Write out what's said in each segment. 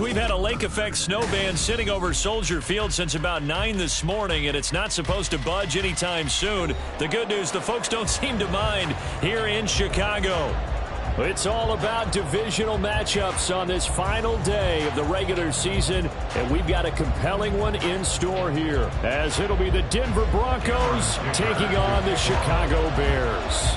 We've had a lake effect snow band sitting over Soldier Field since about 9 this morning, and it's not supposed to budge anytime soon. The good news, the folks don't seem to mind here in Chicago. It's all about divisional matchups on this final day of the regular season, and we've got a compelling one in store here, as it'll be the Denver Broncos taking on the Chicago Bears.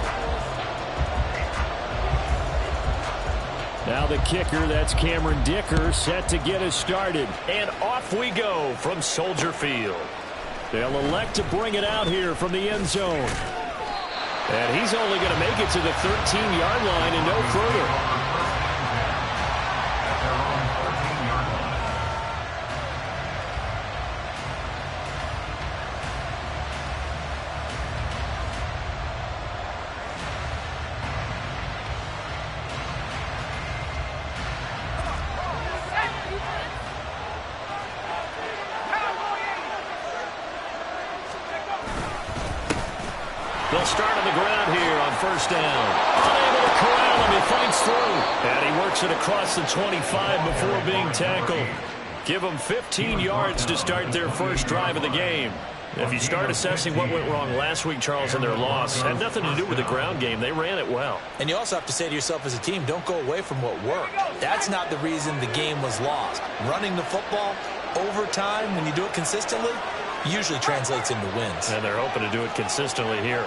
Now the kicker, that's Cameron Dicker, set to get us started. And off we go from Soldier Field. They'll elect to bring it out here from the end zone. And he's only going to make it to the 13-yard line and no further. They'll start on the ground here on first down. Unable to corral him. He fights through. And he works it across the 25 before being tackled. Give them 15 yards to start their first drive of the game. If you start assessing what went wrong last week, Charles, in their loss, had nothing to do with the ground game. They ran it well. And you also have to say to yourself as a team, don't go away from what worked. That's not the reason the game was lost. Running the football, overtime, when you do it consistently, usually translates into wins. And they're hoping to do it consistently here.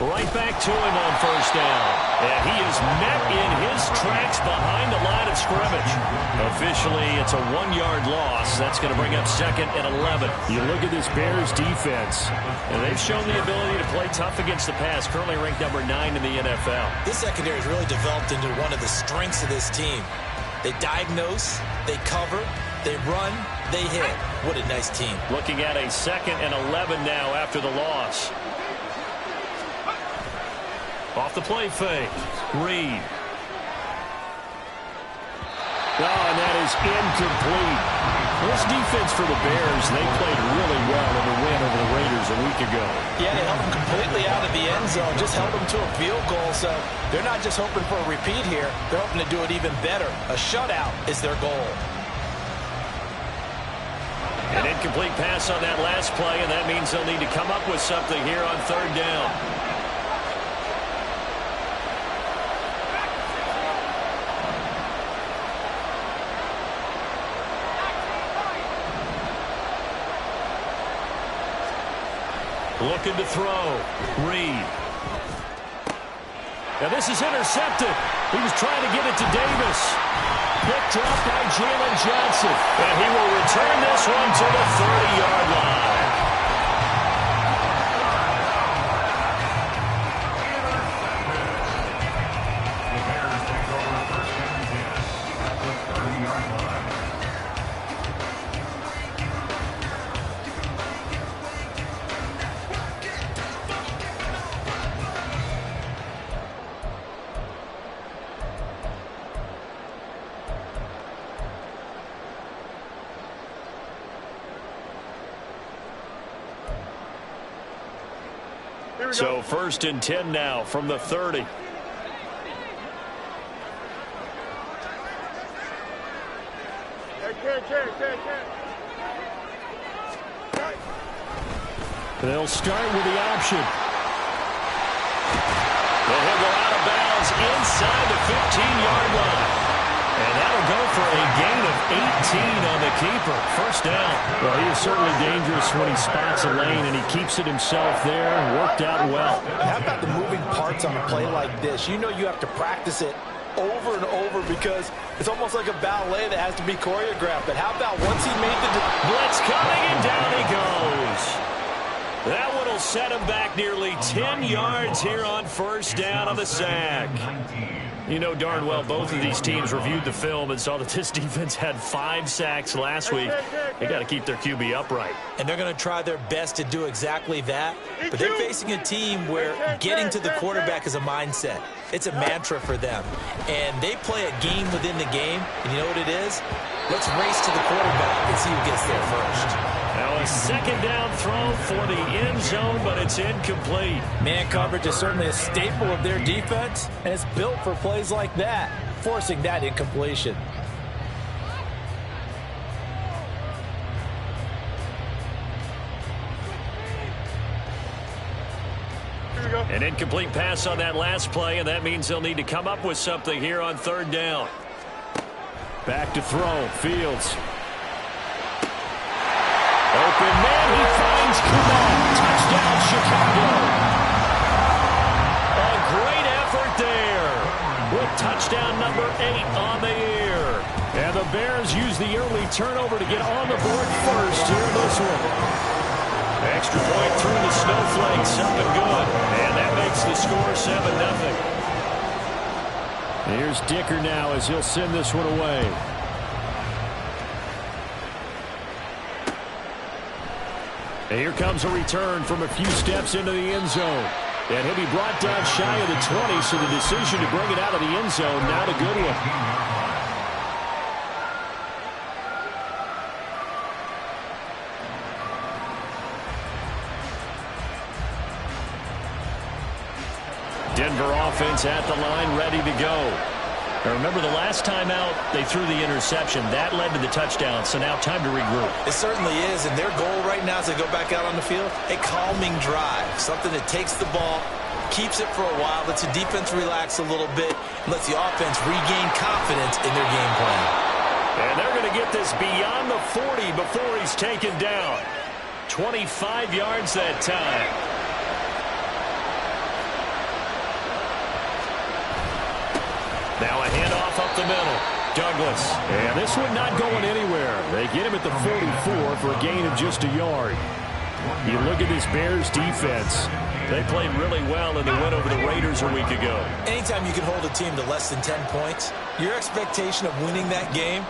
Right back to him on first down. And he is met in his tracks behind the line of scrimmage. Officially, it's a 1-yard loss. That's going to bring up 2nd and 11. You look at this Bears defense, and they've shown the ability to play tough against the pass, currently ranked number 9 in the NFL. This secondary has really developed into one of the strengths of this team. They diagnose, they cover, they run, they hit. What a nice team. Looking at a 2nd and 11 now after the loss. Off the play fake. Reed. Oh, and that is incomplete. This defense for the Bears, they played really well in the win over the Raiders a week ago. Yeah, they held them completely out of the end zone, just held them to a field goal. So they're not just hoping for a repeat here. They're hoping to do it even better. A shutout is their goal. An incomplete pass on that last play, and that means they'll need to come up with something here on third down. Looking to throw. Reed. Now this is intercepted. He was trying to get it to Davis. Picked up by Jalen Johnson. And he will return this one to the 30-yard line. So 1st and 10 now from the 30. They'll start with the option. He'll go out of bounds inside the 15-yard line. And that'll go for a gain of 18 on the keeper. First down. Well, he is certainly dangerous when he spots a lane, and he keeps it himself there. Worked out well. How about the moving parts on a play like this? You know you have to practice it over and over because it's almost like a ballet that has to be choreographed. But how about once he made the blitz coming, and down he goes. That one will set him back nearly 10 yards here on first down on the sack. You know darn well both of these teams reviewed the film and saw that this defense had 5 sacks last week. They got to keep their QB upright. And they're going to try their best to do exactly that. But they're facing a team where getting to the quarterback is a mindset. It's a mantra for them. And they play a game within the game. And you know what it is? Let's race to the quarterback and see who gets there first. Now a second down throw for the end zone, but it's incomplete. Man coverage is certainly a staple of their defense, and it's built for plays like that, forcing that incompletion. An incomplete pass on that last play, and that means they'll need to come up with something here on third down. Back to throw. Fields. Open man, he finds Kumar. Touchdown, Chicago. A great effort there with touchdown number 8 on the year. And the Bears use the early turnover to get on the board first here in this one. Extra point through the snowflakes, up and good. And that makes the score 7-0. Here's Dicker now as he'll send this one away. And here comes a return from a few steps into the end zone. And he'll be brought down shy of the 20, so the decision to bring it out of the end zone, not a good one. Denver offense at the line, ready to go. Now remember, the last time out, they threw the interception. That led to the touchdown, so now time to regroup. It certainly is, and their goal right now is to go back out on the field, a calming drive, something that takes the ball, keeps it for a while, lets the defense relax a little bit, and lets the offense regain confidence in their game plan. And they're going to get this beyond the 40 before he's taken down. 25 yards that time. Now a handoff up the middle. Douglas. And this one not going anywhere. They get him at the 44 for a gain of just a yard. You look at this Bears defense. They played really well in the win over the Raiders a week ago. Anytime you can hold a team to less than 10 points, your expectation of winning that game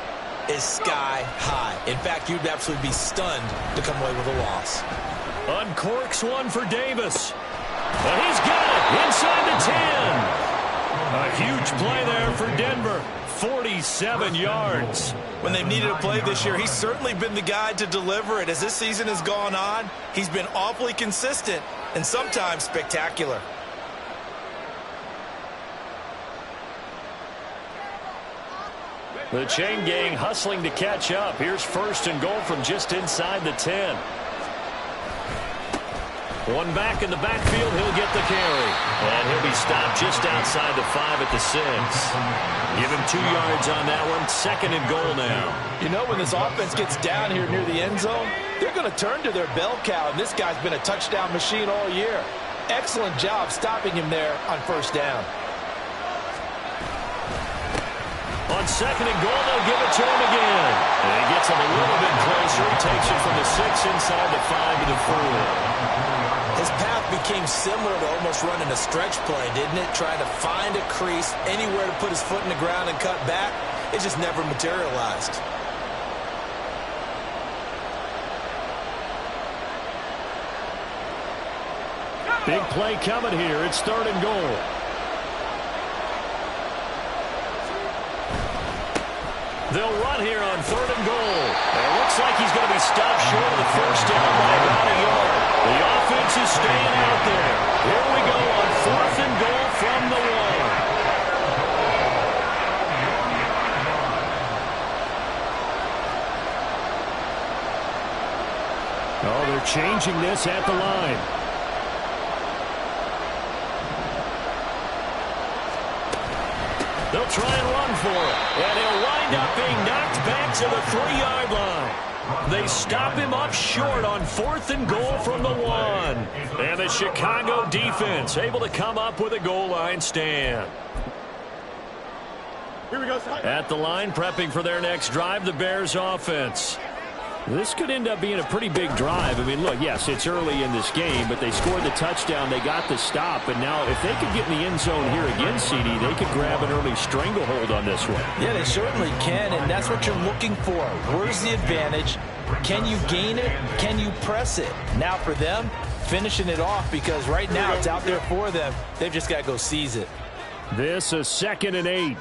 is sky high. In fact, you'd absolutely be stunned to come away with a loss. Uncorks one for Davis. And he's got it inside the 10. A huge play there for Denver. 47 yards. When they've needed a play this year, he's certainly been the guy to deliver it. As this season has gone on, he's been awfully consistent and sometimes spectacular. The chain gang hustling to catch up. Here's first and goal from just inside the 10. One back in the backfield, he'll get the carry. And he'll be stopped just outside the 5 at the 6. Give him 2 yards on that one. Second and goal now. You know, when this offense gets down here near the end zone, they're going to turn to their bell cow, and this guy's been a touchdown machine all year. Excellent job stopping him there on first down. On second and goal, they'll give it to him again. And he gets him a little bit closer. He takes it from the 6 inside the 5 to the 4. His path became similar to almost running a stretch play, didn't it? Trying to find a crease, anywhere to put his foot in the ground and cut back. It just never materialized. Big play coming here. It's third and goal. They'll run here on third and goal. And it looks like he's going to be stopped short of the first down by about a yard. The offense is staying out there. Here we go on fourth and goal from the 1. Oh, they're changing this at the line. They'll try and run for it. And he'll wind up being knocked back to the 3-yard line. They stop him up short on fourth and goal from the 1. And the Chicago defense able to come up with a goal line stand. Here we go. At the line, prepping for their next drive, the Bears offense. This could end up being a pretty big drive. I mean, look, yes, it's early in this game, but they scored the touchdown. They got the stop. And now if they could get in the end zone here again, CD, they could grab an early stranglehold on this one. Yeah, they certainly can, and that's what you're looking for. Where's the advantage? Can you gain it? Can you press it? Now for them, finishing it off, because right now it's out there for them. They've just got to go seize it. This is 2nd and 8.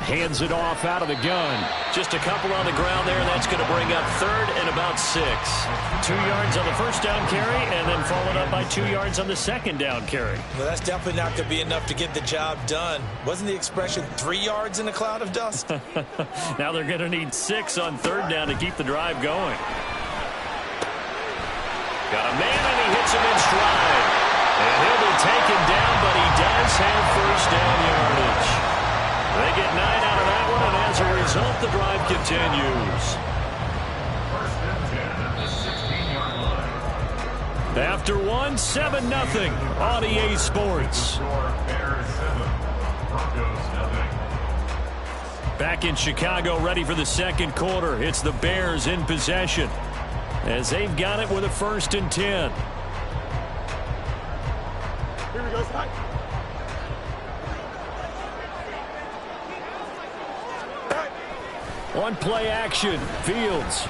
Hands it off out of the gun. Just a couple on the ground there. That's going to bring up third and about 6. 2 yards on the first down carry, and then followed up by 2 yards on the second down carry. Well, that's definitely not going to be enough to get the job done. Wasn't the expression 3 yards in a cloud of dust? Now they're going to need 6 on third down to keep the drive going. Got a man, and he hits him in stride. And he'll be taken down, but he does have first down yardage. They get 9 out of that one, and as a result, the drive continues. After one, 7-0 on EA Sports. Back in Chicago, ready for the second quarter. It's the Bears in possession, as they've got it with a 1st and 10. Here we go, Scott. On play action, Fields.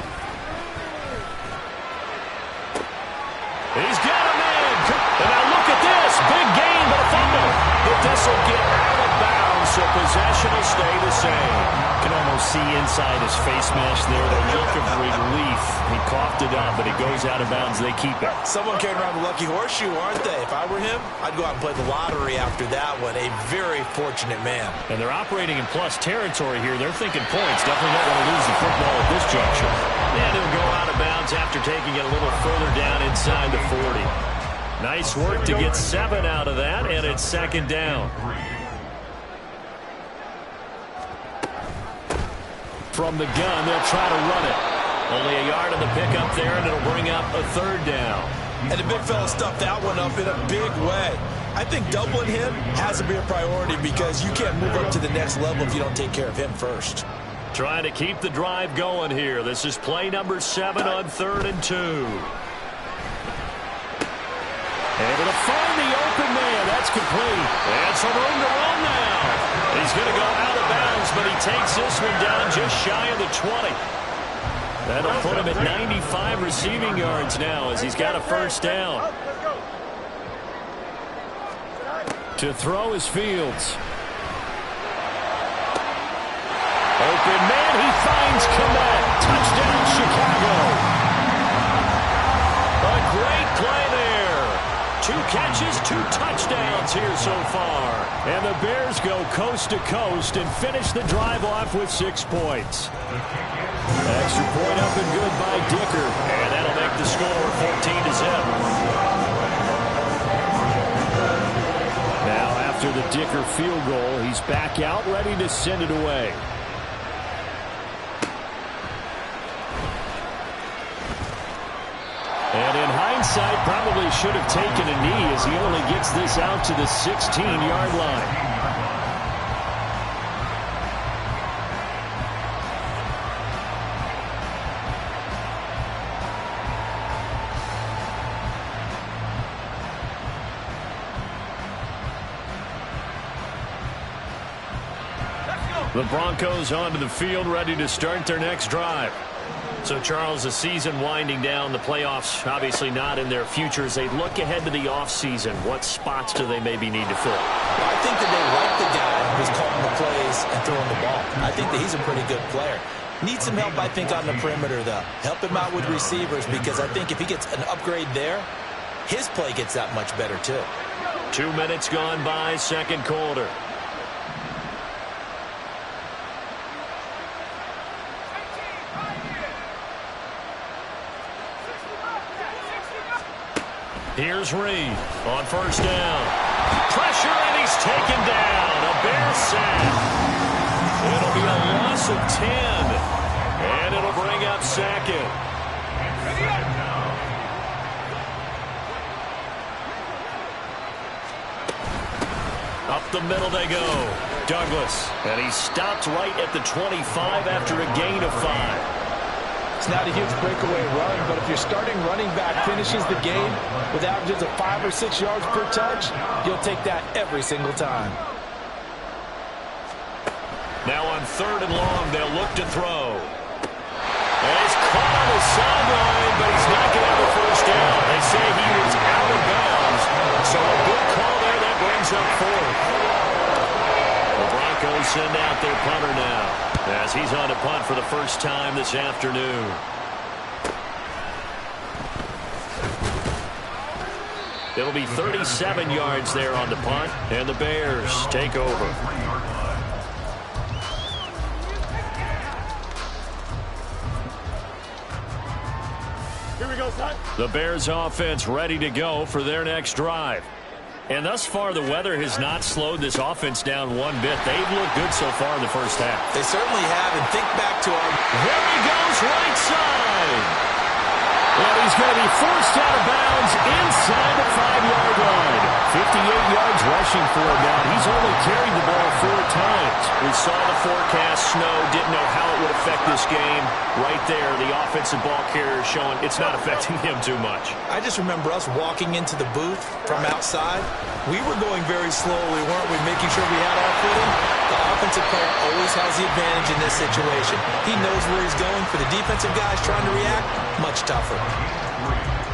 He's got a man. And now look at this. Big gain, but a fumble. But this will get out of bounds, so possession will stay the same. Can almost see inside his face mask there, the look of relief. He coughed it up, but it goes out of bounds. They keep it. Someone carrying around the lucky horseshoe, aren't they? If I were him, I'd go out and play the lottery after that one. A very fortunate man. And they're operating in plus territory here. They're thinking points. Definitely not going to lose the football at this juncture. And he'll go out of bounds after taking it a little further down inside the 40. Nice work to get 7 out of that, and it's second down. From the gun, they'll try to run it. Only a yard on the pickup there, and it'll bring up a third down. And the big fella stuffed that one up in a big way. I think doubling him has to be a priority because you can't move up to the next level if you don't take care of him first. Trying to keep the drive going here. This is play number 7 on 3rd and 2. Able to find the open man. That's complete. And some room to run now. He's going to go out of bounds, but he takes this one down just shy of the 20. That'll put him at 95 receiving yards now as he's got a first down. To throw is Fields. Open man, he finds Komet. Touchdown, Chicago. A great play there. 2 catches, 2 touchdowns here so far. And the Bears go coast to coast and finish the drive off with 6 points. Extra point up and good by Dicker. And that'll make the score 14-0. Now after the Dicker field goal, he's back out ready to send it away. And in hindsight, probably should have taken a knee as he only gets this out to the 16-yard line. The Broncos onto the field, ready to start their next drive. So, Charles, the season winding down, the playoffs obviously not in their future. As they look ahead to the offseason, what spots do they maybe need to fill? I think that they like the guy who's calling the plays and throwing the ball. I think that he's a pretty good player. Needs some help, I think, on the perimeter, though. Help him out with receivers because I think if he gets an upgrade there, his play gets that much better, too. 2 minutes gone by, second quarter. Here's Reed on first down. Pressure, and he's taken down. A Bear sack. It'll be a loss of 10. And it'll bring up second. Up the middle they go. Douglas. And he stopped right at the 25 after a gain of 5. It's not a huge breakaway run, but if your starting running back finishes the game with averages of 5 or 6 yards per touch, you'll take that every single time. Now on 3rd and long, they'll look to throw. And he's caught on the sideline, but he's not going to have a first down. They say he was out of bounds. So a good call there. That brings up 4th. The Broncos send out their punter now as he's on to punt for the first time this afternoon. It'll be 37 yards there on the punt, and the Bears take over. Here we go, son. The Bears offense ready to go for their next drive. And thus far, the weather has not slowed this offense down one bit. They've looked good so far in the first half. They certainly have, and think back to our... There he goes, right side. And he's going to be forced out of bounds inside the 5-yard line. 58 yards rushing for him now. He's only carried the ball 4 times. We saw the forecast snow, didn't know how it would affect this game. Right there, the offensive ball carrier showing it's not affecting him too much. I just remember us walking into the booth from outside. We were going very slowly, weren't we, making sure we had our footing? The offensive player always has the advantage in this situation. He knows where he's going. For the defensive guys trying to react, much tougher.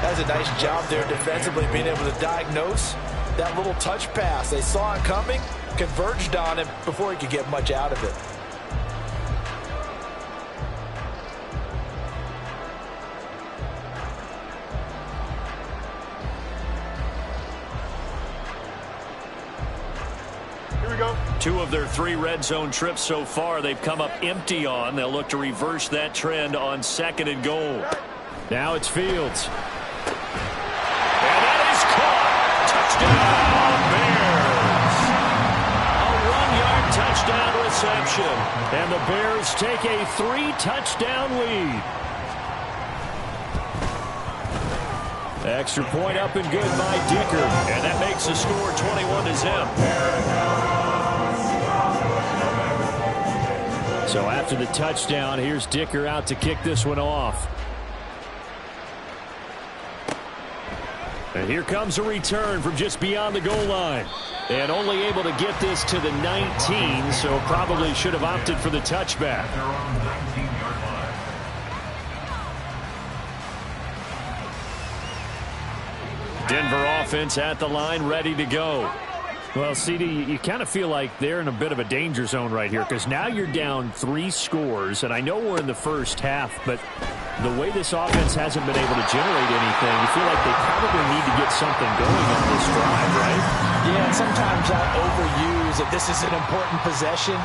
That's a nice job there defensively, being able to diagnose that little touch pass. They saw it coming, converged on him before he could get much out of it. Here we go. 2 of their 3 red zone trips so far they've come up empty on. They'll look to reverse that trend on 2nd and goal. Now it's Fields. And that is caught. Touchdown, Bears. A 1-yard touchdown reception. And the Bears take a 3-touchdown lead. Extra point up and good by Dicker. And that makes the score 21-0. So after the touchdown, here's Dicker out to kick this one off. And here comes a return from just beyond the goal line. And only able to get this to the 19, so probably should have opted for the touchback. Denver offense at the line, ready to go. Well, CD, you kind of feel like they're in a bit of a danger zone right here because now you're down 3 scores, and I know we're in the first half, but the way this offense hasn't been able to generate anything, you feel like they probably need to get something going on this drive, right? Yeah, and sometimes I overuse that this is an important possession,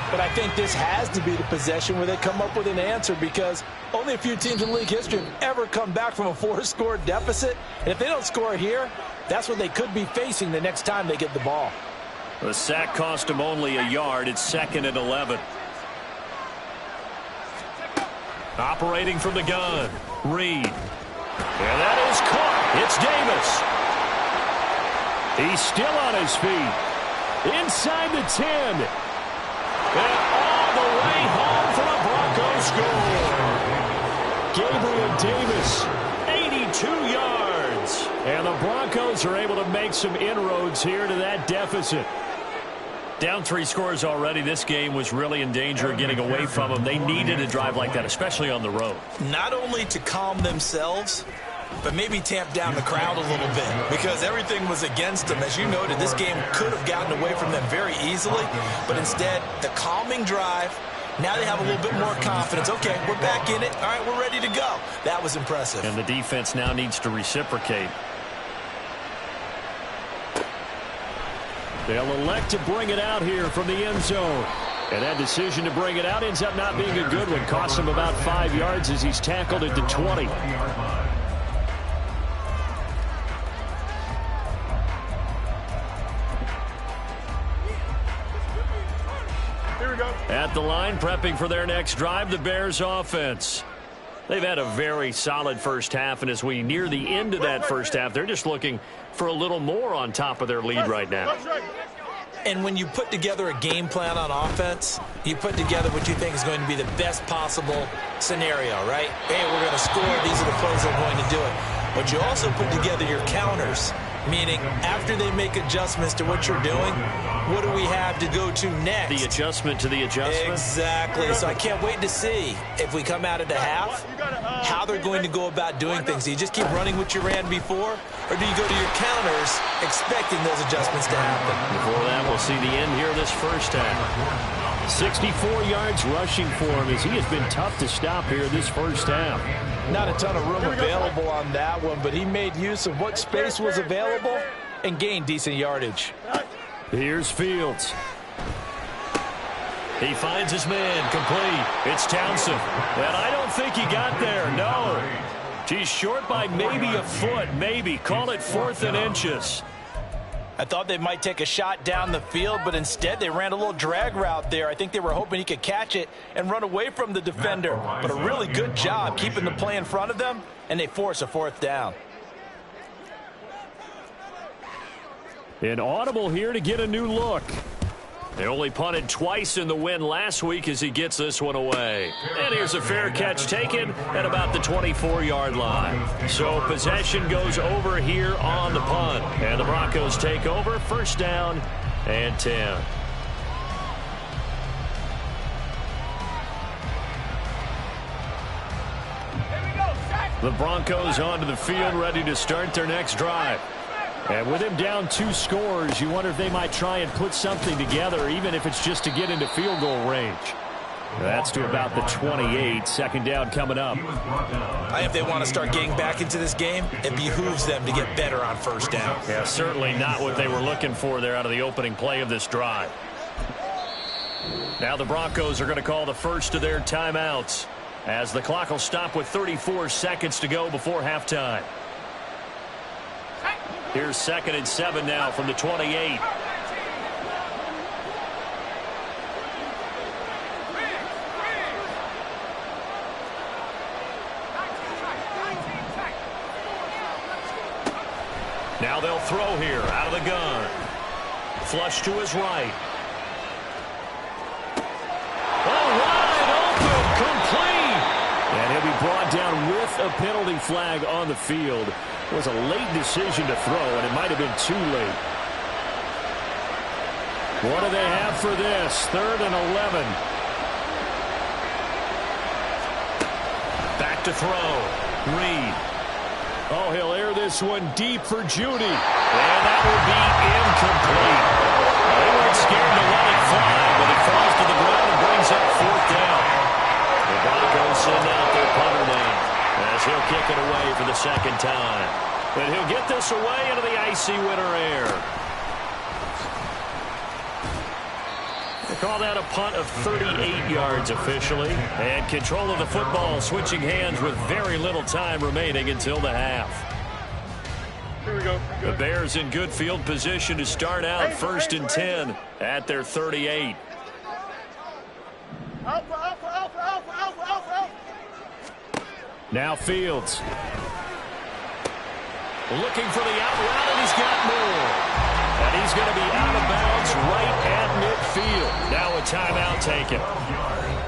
but I think this has to be the possession where they come up with an answer because only a few teams in league history have ever come back from a 4-score deficit, and if they don't score here, that's what they could be facing the next time they get the ball. The sack cost them only a yard. It's 2nd and 11. Operating from the gun, Reed. And that is caught. It's Davis. He's still on his feet. Inside the 10. And all the way home for the Broncos score. Gabriel Davis, 82 yards. And the Broncos are able to make some inroads here to that deficit. Down 3 scores already. This game was really in danger of getting away from them. They needed a drive like that, especially on the road. Not only to calm themselves, but maybe tamp down the crowd a little bit because everything was against them. As you noted, this game could have gotten away from them very easily, but instead, the calming drive, now they have a little bit more confidence. Okay, we're back in it. All right, we're ready to go. That was impressive. And the defense now needs to reciprocate. They'll elect to bring it out here from the end zone. And that decision to bring it out ends up not being a good one. Costs him about 5 yards as he's tackled at the 20. Here we go. At the line, prepping for their next drive, the Bears offense. They've had a very solid first half, and as we near the end of that first half, they're just looking for a little more on top of their lead right now. And when you put together a game plan on offense, you put together what you think is going to be the best possible scenario, right? Hey, we're going to score. These are the plays that are going to do it. But you also put together your counters. Meaning, after they make adjustments to what you're doing, what do we have to go to next? The adjustment to the adjustment? Exactly. So I can't wait to see if we come out of the half, how they're going to go about doing things. Do you just keep running what you ran before, or do you go to your counters expecting those adjustments to happen? Before that, we'll see the end here this first half. 64 yards rushing for him as he has been tough to stop here this first half. Not a ton of room available on that one, but he made use of what space was available and gained decent yardage. Here's Fields. He finds his man, complete. It's Townsend. And I don't think he got there, no. He's short by maybe a foot, maybe. Call it 4th and inches. I thought they might take a shot down the field, but instead they ran a little drag route there. I think they were hoping he could catch it and run away from the defender. But a really good job keeping the play in front of them, and they force a 4th down. An audible here to get a new look. They only punted twice in the win last week as he gets this one away. And here's a fair catch taken at about the 24-yard line. So possession goes over here on the punt. And the Broncos take over, 1st down and 10. The Broncos onto the field, ready to start their next drive. And with him down 2 scores, you wonder if they might try and put something together, even if it's just to get into field goal range. That's to about the 28. 2nd down coming up. If they want to start getting back into this game, it behooves them to get better on 1st down. Yeah, certainly not what they were looking for there out of the opening play of this drive. Now the Broncos are going to call the first of their timeouts as the clock will stop with 34 seconds to go before halftime. Here's 2nd and 7 now from the 28. Now they'll throw here out of the gun. Flush to his right. Oh, wide open, complete. And he'll be brought down with a penalty flag on the field. It was a late decision to throw, and it might have been too late. What do they have for this? 3rd and 11. Back to throw. Reed. Oh, he'll air this one deep for Judy. And that will be incomplete. They weren't scared to let it fly, but it falls to the ground and brings up 4th down. The Broncos send out their punter name as he'll kick it away for the 2nd time. And he'll get this away into the icy winter air. They call that a punt of 38 yards officially. And control of the football switching hands with very little time remaining until the half. Here we go. The Bears in good field position to start out 1st and 10 at their 38. Now Fields. Looking for the out route, and he's got more. And he's going to be out of bounds right at midfield. Now a timeout taken.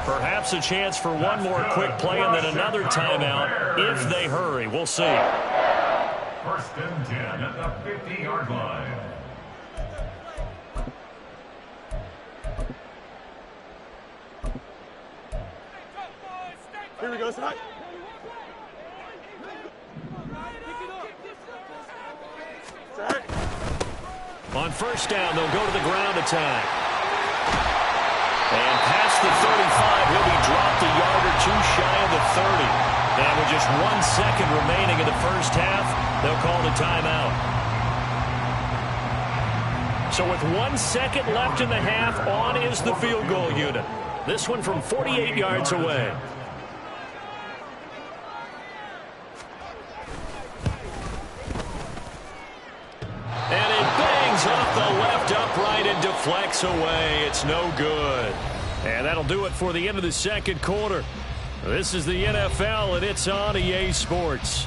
Perhaps a chance for one more quick play and then another timeout if they hurry. We'll see. 1st and 10 at the 50-yard line. Here we go, son. On 1st down, they'll go to the ground attack. And past the 35, he'll be dropped a yard or 2 shy of the 30. And with just 1 second remaining in the first half, they'll call the timeout. So with 1 second left in the half, on is the field goal unit. This one from 48 yards away. And it bangs off the left upright and deflects away. It's no good. And that'll do it for the end of the 2nd quarter. This is the NFL, and it's on EA Sports.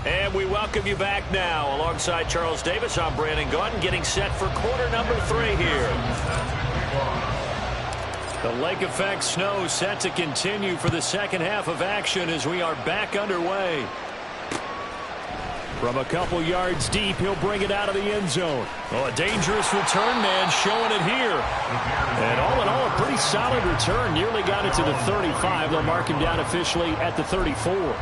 And And we welcome you back now. Alongside Charles Davis, I'm Brandon Gaudin, getting set for quarter number 3 here. The lake effect snow set to continue for the second half of action as we are back underway. From a couple yards deep, he'll bring it out of the end zone. Oh, a dangerous return man showing it here. And all in all, a pretty solid return. Nearly got it to the 35. They'll mark him down officially at the 34.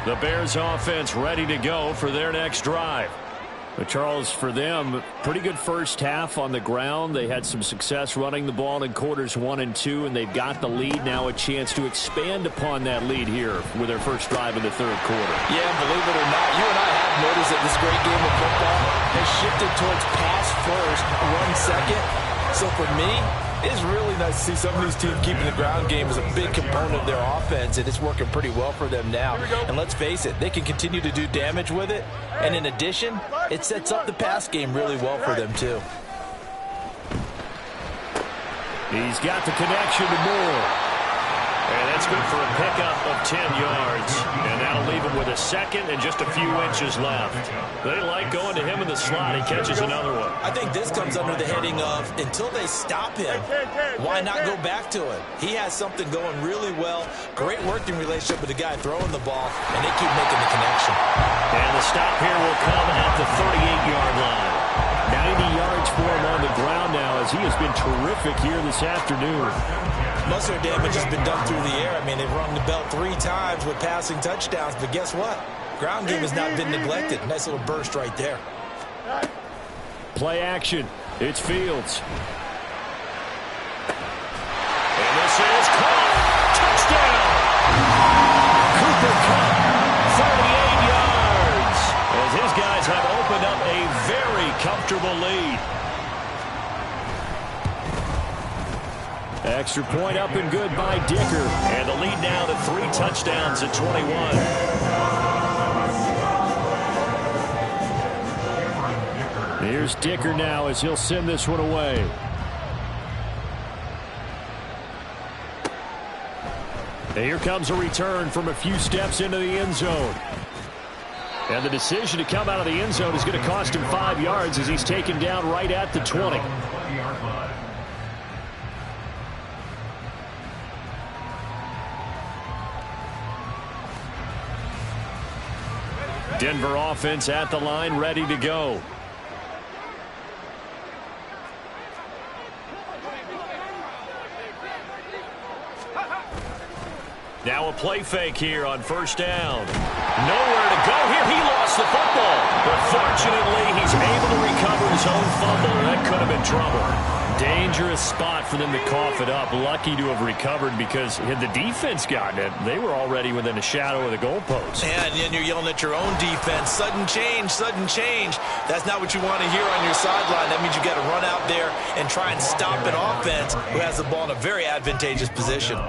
The Bears offense ready to go for their next drive. But Charles, for them, pretty good first half on the ground. They had some success running the ball in quarters 1 and 2, and they've got the lead. Now a chance to expand upon that lead here with their first drive in the third quarter. Yeah, believe it or not, you and I have noticed that this great game of football has shifted towards pass first, run second. So for me, it's really nice to see some of these teams keeping the ground game as a big component of their offense, and it's working pretty well for them now. And let's face it, they can continue to do damage with it. And in addition, it sets up the pass game really well for them, too. He's got the connection to Moore. And that's good for a pickup of 10 yards. And that'll leave him with a second and just a few inches left. They like going to him in the slot. He catches another one. I think this comes under the heading of until they stop him, why not go back to it? He has something going really well. Great working relationship with the guy throwing the ball, and they keep making the connection. And the stop here will come at the 38-yard line. 90 yards for him on the ground now as he has been terrific here this afternoon. Most of their damage has been done through the air. I mean, they've rung the bell 3 times with passing touchdowns, but guess what? Ground game has not been neglected. Nice little burst right there. Play action. It's Fields. And this is caught. Touchdown! Cooper Kupp, 38 yards. As his guys have opened up a very comfortable lead. Extra point up and good by Dicker. And the lead now to 3 touchdowns at 21. Here's Dicker now as he'll send this one away. And here comes a return from a few steps into the end zone. And the decision to come out of the end zone is going to cost him 5 yards as he's taken down right at the 20. Denver offense at the line, ready to go. Now a play fake here on first down. Nowhere to go here. He lost the football. But fortunately, he's able to recover his own fumble. That could have been trouble. Dangerous spot for them to cough it up. Lucky to have recovered because had the defense gotten it, they were already within a shadow of the goalpost. Yeah, and then you're yelling at your own defense. Sudden change, sudden change. That's not what you want to hear on your sideline. That means you got to run out there and try and stop an offense who has the ball in a very advantageous position.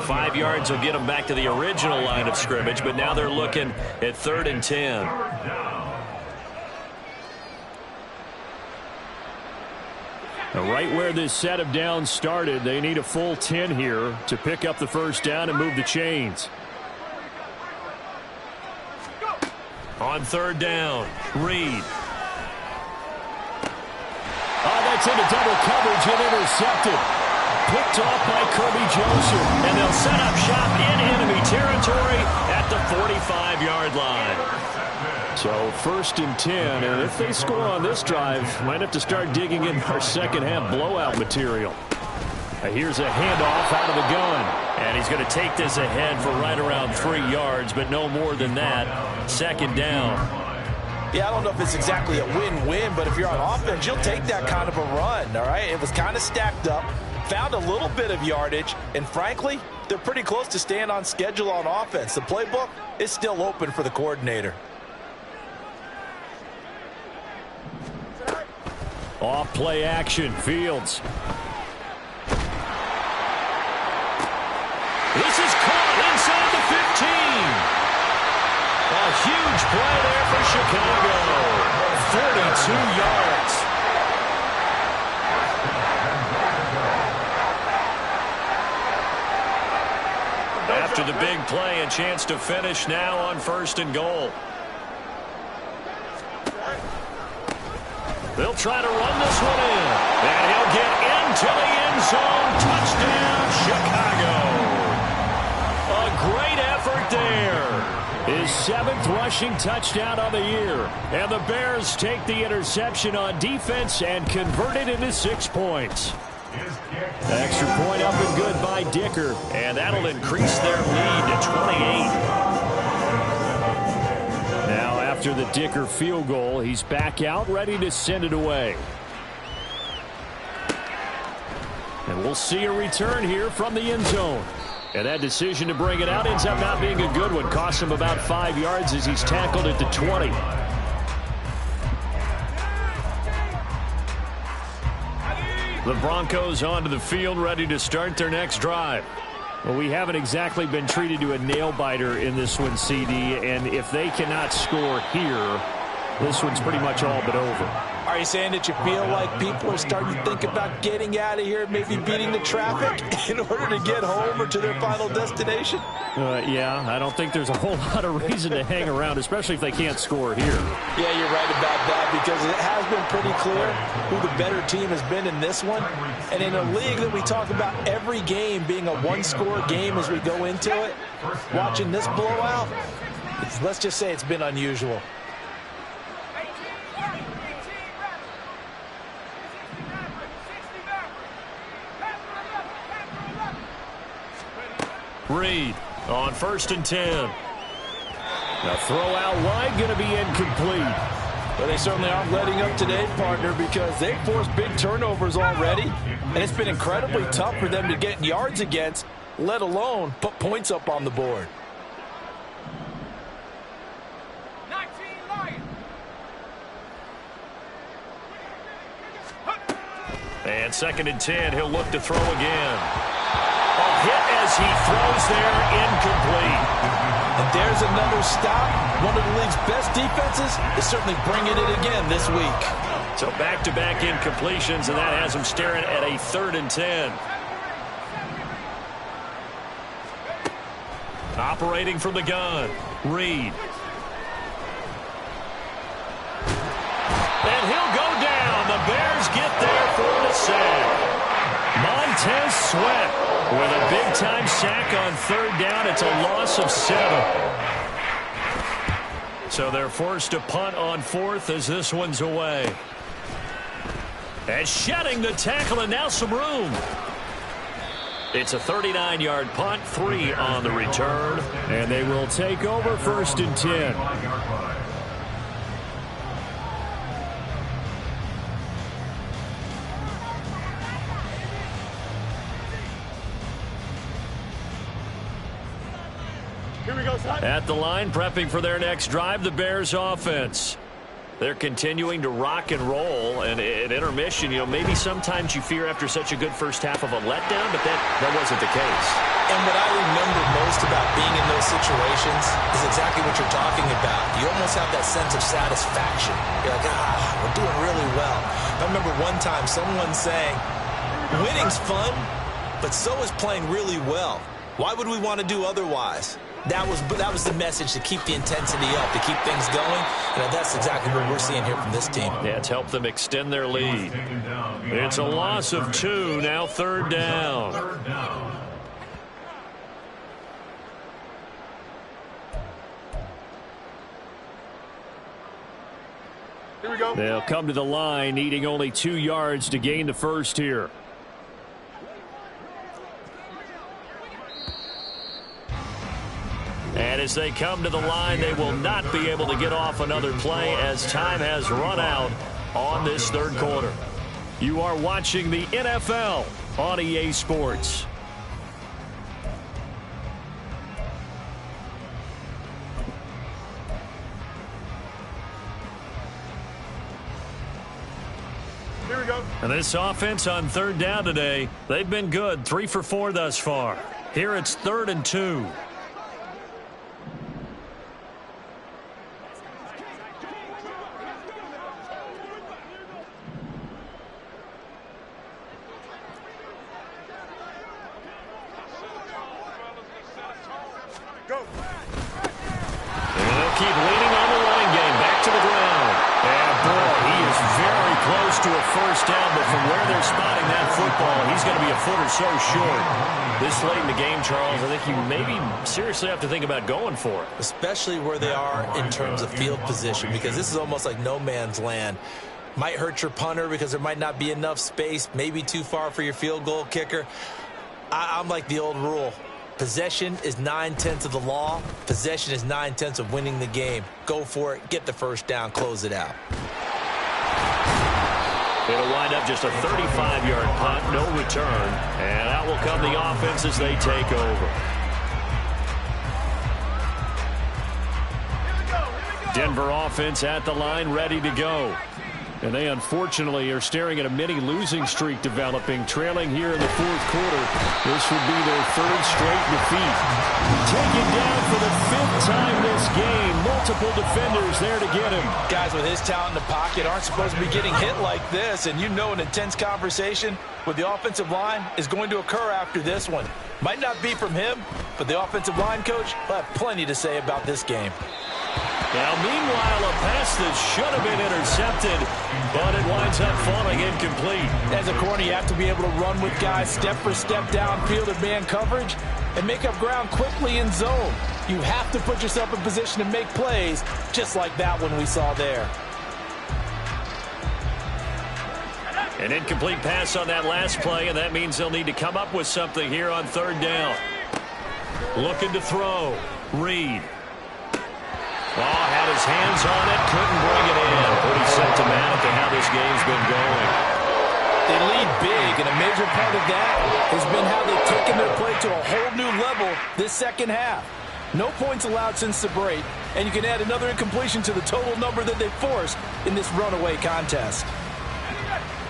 5 yards will get them back to the original line of scrimmage, but now they're looking at 3rd and 10. Right where this set of downs started, they need a full 10 here to pick up the first down and move the chains. On 3rd down, Reed. Oh, that's into double coverage and intercepted. Picked off by Kirby Joseph, and they'll set up shop in enemy territory at the 45-yard line. So 1st and 10, and if they score on this drive, might have to start digging in our second half blowout material. Here's a handoff out of the gun, and he's going to take this ahead for right around 3 yards, but no more than that. 2nd down. Yeah, I don't know if it's exactly a win-win, but if you're on offense, you'll take that kind of a run, all right? It was kind of stacked up, found a little bit of yardage, and frankly, they're pretty close to staying on schedule on offense. The playbook is still open for the coordinator. Off play action, Fields. This is caught inside the 15. A huge play there for Chicago. 42 yards. After after the big play. A chance to finish now on 1st and goal. They'll try to run this one in. And he'll get into the end zone. Touchdown, Chicago. A great effort there. His 7th rushing touchdown of the year. And the Bears take the interception on defense and convert it into 6 points. Extra point up and good by Dicker. And that'll increase their lead to 28. Now after the Dicker field goal, he's back out ready to send it away. And we'll see a return here from the end zone. And that decision to bring it out ends up not being a good one. Costs him about 5 yards as he's tackled at the 20. The Broncos onto the field, ready to start their next drive. Well, we haven't exactly been treated to a nail-biter in this one, CD, and if they cannot score here, this one's pretty much all but over. Are you saying that you feel like people are starting to think about getting out of here, maybe beating the traffic in order to get home or to their final destination? Yeah, I don't think there's a whole lot of reason to hang around, especially if they can't score here. Yeah, you're right about that, because it has been pretty clear who the better team has been in this one. And in a league that we talk about every game being a one-score game as we go into it, watching this blowout, let's just say it's been unusual. Reed on 1st and 10. The throw out wide going to be incomplete. But they certainly aren't letting up today, partner, because they've forced big turnovers already. And it's been incredibly tough for them to get yards against, let alone put points up on the board. And 2nd and 10, he'll look to throw again. A hit as he throws there, incomplete. And there's another stop. One of the league's best defenses is certainly bringing it again this week. So back-to-back incompletions, and that has him staring at a 3rd and 10. Operating from the gun, Reed. And he'll go down. The Bears get there for the sack. Montez Sweat with a big-time sack on 3rd down. It's a loss of 7. So they're forced to punt on 4th as this one's away. And shedding the tackle, and now some room. It's a 39-yard punt, 3 on the return. And they will take over 1st and 10. At the line, prepping for their next drive, the Bears offense. They're continuing to rock and roll, and at intermission, maybe sometimes you fear after such a good first half of a letdown, but that wasn't the case. And what I remember most about being in those situations is exactly what you're talking about. You almost have that sense of satisfaction. You're like, we're doing really well. I remember one time someone saying, winning's fun, but so is playing really well. Why would we want to do otherwise? That was the message, to keep the intensity up, to keep things going. That's exactly what we're seeing here from this team. Yeah, it's helped them extend their lead. It's a loss of 2, now 3rd down. Here we go. They'll come to the line, needing only 2 yards to gain the first here. And as they come to the line, they will not be able to get off another play as time has run out on this 3rd quarter. You are watching the NFL on EA Sports. Here we go. And this offense on 3rd down today, they've been good, 3 for 4 thus far. Here it's 3rd and 2. first down, but from where they're spotting that football, he's going to be a foot or so short. This late in the game, Charles, I think you maybe seriously have to think about going for it. Especially where they are in terms of field position, because this is almost like no man's land. Might hurt your punter because there might not be enough space, maybe too far for your field goal kicker. I'm like the old rule. Possession is 9/10 of the law. Possession is 9/10 of winning the game. Go for it. Get the first down. Close it out. It'll wind up just a 35-yard punt, no return. And out will come the offense as they take over. Denver offense at the line, ready to go. And they unfortunately are staring at a mini losing streak developing, trailing here in the fourth quarter. This would be their third straight defeat. Taken down for the fifth time this game. Multiple defenders there to get him. Guys with his talent in the pocket aren't supposed to be getting hit like this. And you know an intense conversation with the offensive line is going to occur after this one. Might not be from him, but the offensive line coach will have plenty to say about this game. Now, meanwhile, a pass that should have been intercepted, but it winds up falling incomplete. As a corner, you have to be able to run with guys step for step downfield in man coverage and make up ground quickly in zone. You have to put yourself in position to make plays, just like that one we saw there. An incomplete pass on that last play, and that means they'll need to come up with something here on third down. Looking to throw. Reed. Oh, had his hands on it, couldn't bring it in. Pretty symptomatic of how this game's been going. They lead big, and a major part of that has been how they've taken their play to a whole new level this second half. No points allowed since the break, and you can add another incompletion to the total number that they forced in this runaway contest.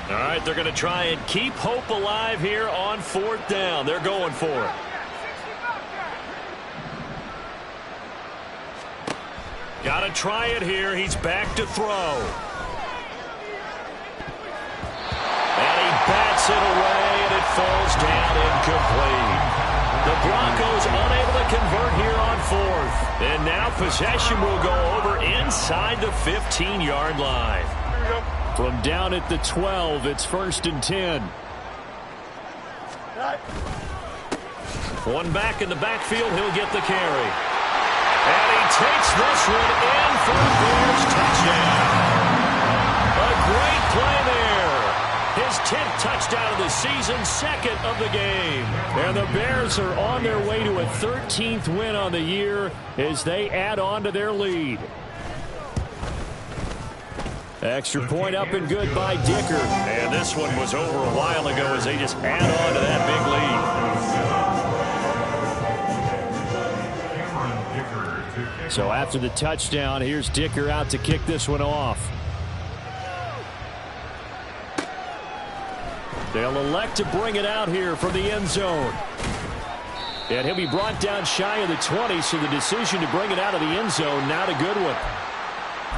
All right, they're going to try and keep hope alive here on fourth down. They're going for it. Got to try it here. He's back to throw. And he bats it away, and it falls down incomplete. The Broncos unable to convert here on fourth. And now possession will go over inside the 15-yard line. From down at the 12, it's 1st and 10. One back in the backfield, he'll get the carry. And he takes this one in for the Bears touchdown. A great play there. His 10th touchdown of the season, second of the game. And the Bears are on their way to a 13th win on the year as they add on to their lead. Extra point up and good by Dicker. And this one was over a while ago as they just add on to that big lead. So after the touchdown, here's Dicker out to kick this one off. They'll elect to bring it out here from the end zone. And he'll be brought down shy of the 20, so the decision to bring it out of the end zone, not a good one.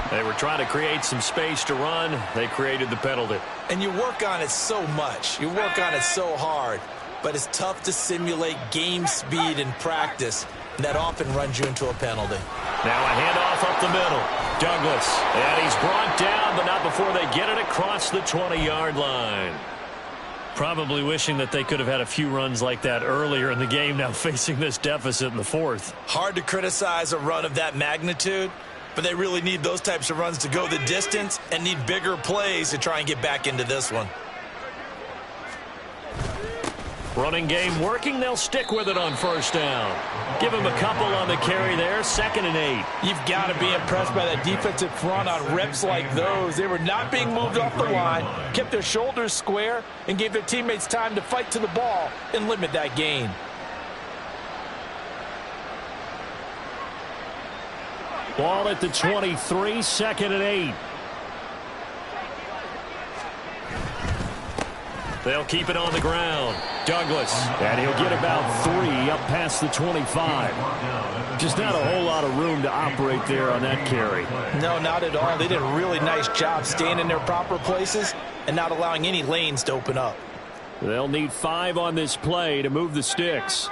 They were trying to create some space to run. They created the penalty. And you work on it so much. You work on it so hard. But it's tough to simulate game speed in practice. And that often runs you into a penalty. Now a handoff up the middle. Douglas. And he's brought down, but not before they get it across the 20-yard line. Probably wishing that they could have had a few runs like that earlier in the game, now facing this deficit in the fourth. Hard to criticize a run of that magnitude, but they really need those types of runs to go the distance and need bigger plays to try and get back into this one. Running game working. They'll stick with it on first down. Give him a couple on the carry there. 2nd and 8. You've got to be impressed by that defensive front on reps like those. They were not being moved off the line, kept their shoulders square, and gave their teammates time to fight to the ball and limit that gain. Ball at the 23, 2nd and 8. They'll keep it on the ground. Douglas. And he'll get about 3 up past the 25. Just not a whole lot of room to operate there on that carry. No, not at all. They did a really nice job staying in their proper places and not allowing any lanes to open up. They'll need 5 on this play to move the sticks.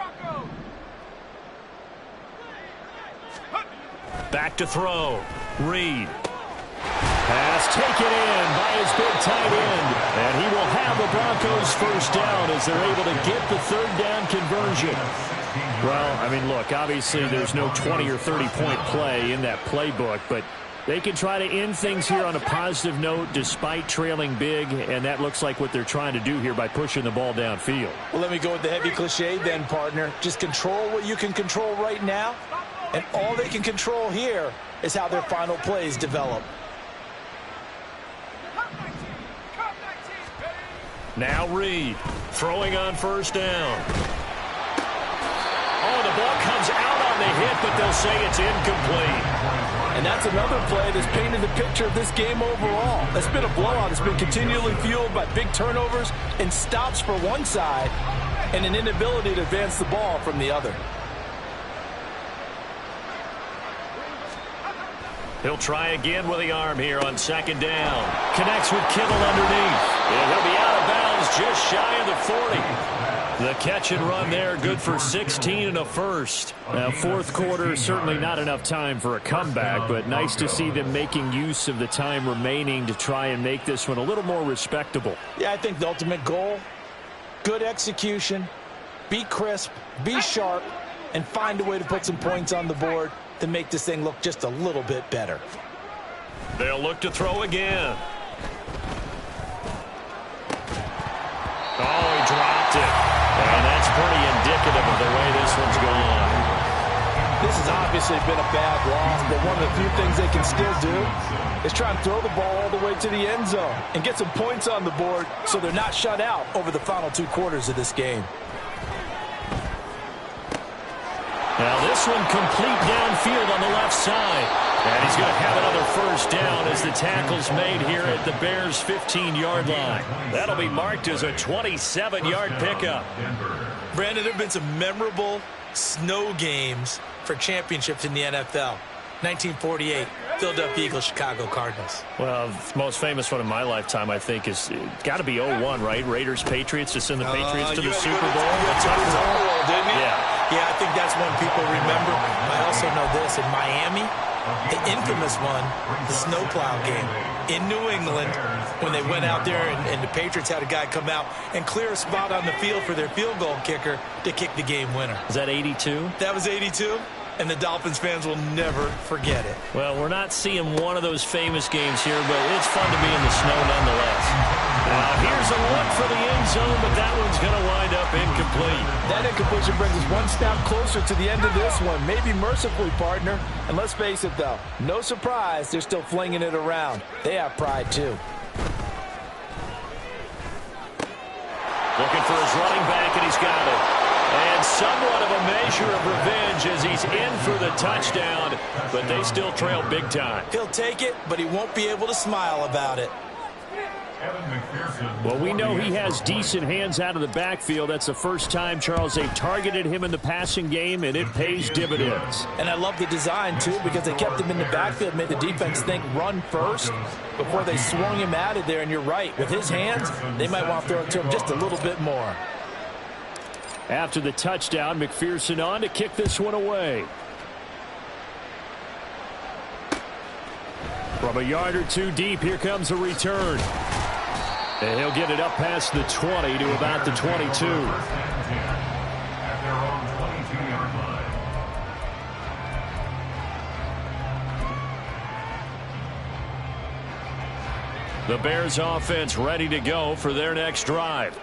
Back to throw. Reed. Pass taken in by his big tight end. And he will have the Broncos first down as they're able to get the third down conversion. Well, I mean, look, obviously there's no 20 or 30-point play in that playbook, but they can try to end things here on a positive note despite trailing big, and that looks like what they're trying to do here by pushing the ball downfield. Well, let me go with the heavy cliche then, partner. Just control what you can control right now, and all they can control here is how their final plays develop. Now Reed throwing on first down. Oh, the ball comes out on the hit, but they'll say it's incomplete. And that's another play that's painted the picture of this game overall. It's been a blowout. It's been continually fueled by big turnovers and stops for one side and an inability to advance the ball from the other. He'll try again with the arm here on second down. Connects with Kittle underneath. And he'll be out of bounds just shy of the 40. The catch and run there, good for 16 and a first. Now, fourth quarter, certainly not enough time for a comeback, but nice to see them making use of the time remaining to try and make this one a little more respectable. Yeah, I think the ultimate goal, good execution, be crisp, be sharp, and find a way to put some points on the board to make this thing look just a little bit better. They'll look to throw again. Oh, he dropped it. And that's pretty indicative of the way this one's going. This has obviously been a bad loss, but one of the few things they can still do is try and throw the ball all the way to the end zone and get some points on the board so they're not shut out over the final 2 quarters of this game. Now this one complete downfield on the left side. And he's going to have another first down as the tackle's made here at the Bears' 15-yard line. That'll be marked as a 27-yard pickup. Brandon, there have been some memorable snow games for championships in the NFL. 1948, Philadelphia Eagles, Chicago Cardinals. Well, the most famous one in my lifetime, I think, is got to be 01, right? Raiders, Patriots, to send the Patriots to the Super Bowl. Didn't you? Yeah, I think that's one people remember. I also know this, in Miami, the infamous one, the snowplow game in New England, when they went out there and the Patriots had a guy come out and clear a spot on the field for their field goal kicker to kick the game winner. Is that 82? That was 82. And the Dolphins fans will never forget it. Well, we're not seeing one of those famous games here, but it's fun to be in the snow nonetheless. Now, here's a look for the end zone, but that one's going to wind up incomplete. That incompletion brings us one step closer to the end of this one. Maybe mercifully, partner. And let's face it, though, no surprise, they're still flinging it around. They have pride, too. Looking for his running back, and he's got it. And somewhat of a measure of revenge as he's in for the touchdown, but they still trail big time. He'll take it, but he won't be able to smile about it. Well, we know he has decent hands out of the backfield. That's the first time, Charles, they targeted him in the passing game, and it pays dividends. And I love the design, too, because they kept him in the backfield, made the defense think run first before they swung him out of there. And you're right, with his hands, they might want to throw it to him just a little bit more. After the touchdown, McPherson on to kick this one away. From a yard or two deep, here comes a return. And he'll get it up past the 20 to about the 22. The Bears offense ready to go for their next drive.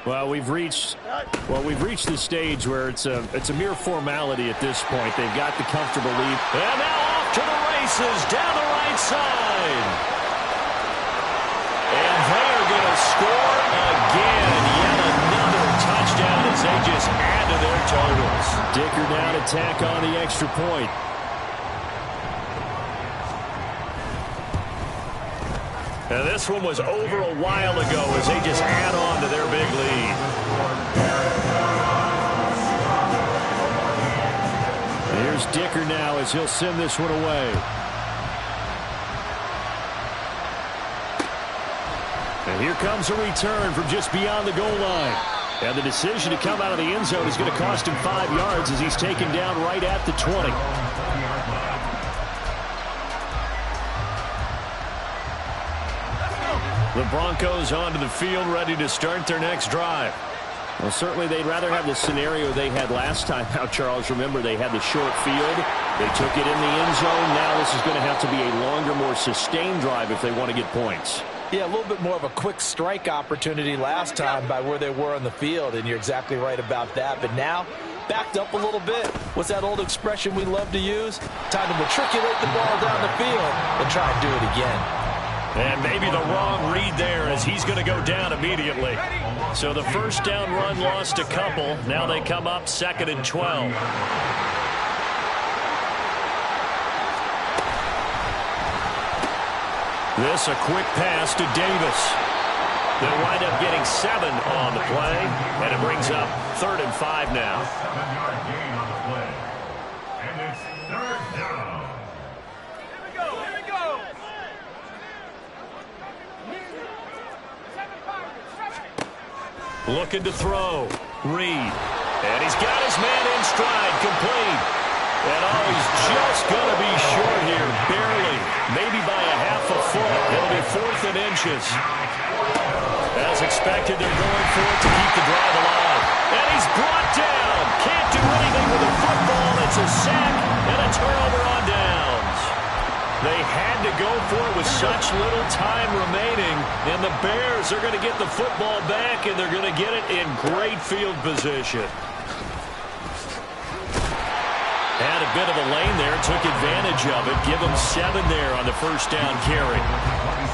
Well, we've reached the stage where it's a mere formality at this point. They've got the comfortable lead. And now off to the races down the right side. And they are going to score again. Yet another touchdown as they just add to their totals. Dicker now to tack on the extra point. Now this one was over a while ago as they just add on to their big lead. Here's Dicker now as he'll send this one away. And here comes a return from just beyond the goal line. And the decision to come out of the end zone is going to cost him 5 yards as he's taken down right at the 20. The Broncos onto the field, ready to start their next drive. Well, certainly they'd rather have the scenario they had last time out, Charles. Remember, they had the short field. They took it in the end zone. Now this is going to have to be a longer, more sustained drive if they want to get points. Yeah, a little bit more of a quick strike opportunity last time by where they were on the field, and you're exactly right about that. But now, backed up a little bit. What's that old expression we love to use? Time to matriculate the ball down the field and try and do it again. And maybe the wrong read there as he's going to go down immediately. So the first down run lost a couple. Now they come up 2nd and 12. This a quick pass to Davis. They'll wind up getting 7 on the play, and it brings up 3rd and 5 now. 7-yard gain on the play. And it's 3rd down. Looking to throw. Reed. And he's got his man in stride, complete. And he's just going to be short here, barely. Maybe by a half a foot. It'll be 4th and inches. As expected, they're going for it to keep the drive alive. And he's brought down. Can't do anything with the football. It's a sack and a turnover on downs. They had to go for it with such little time remaining, and the Bears are going to get the football back, and they're going to get it in great field position. Had a bit of a lane there, took advantage of it. Give them 7 there on the first down carry.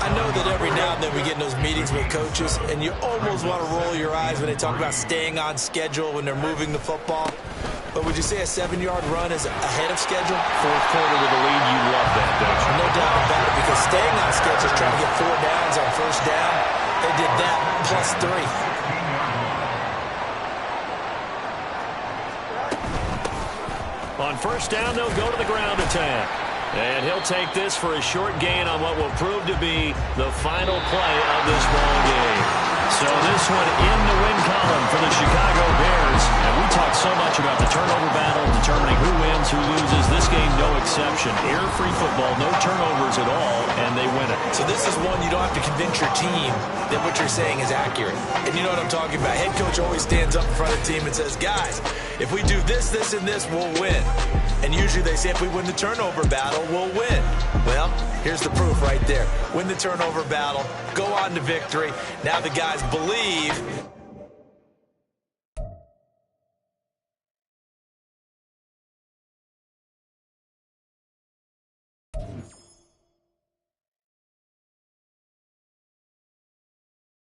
I know that every now and then we get in those meetings with coaches, and you almost want to roll your eyes when they talk about staying on schedule when they're moving the football. But would you say a 7-yard run is ahead of schedule? 4th quarter with a lead, you love that, don't you? No doubt about it, because staying on schedule is trying to get 4 downs on first down. They did that plus 3. On first down, they'll go to the ground attack. And he'll take this for a short gain on what will prove to be the final play of this ball game. So this one in the win column for the Chicago Bears. And we talk so much about the turnover battle, determining who wins, who loses. This game, no exception. Error-free football, no turnovers at all, and they win it. So this is one you don't have to convince your team that what you're saying is accurate. And you know what I'm talking about. Head coach always stands up in front of the team and says, guys, if we do this, this, and this, we'll win. And usually they say if we win the turnover battle, we'll win. Well, here's the proof right there. Win the turnover battle, go on to victory. Now the guys believe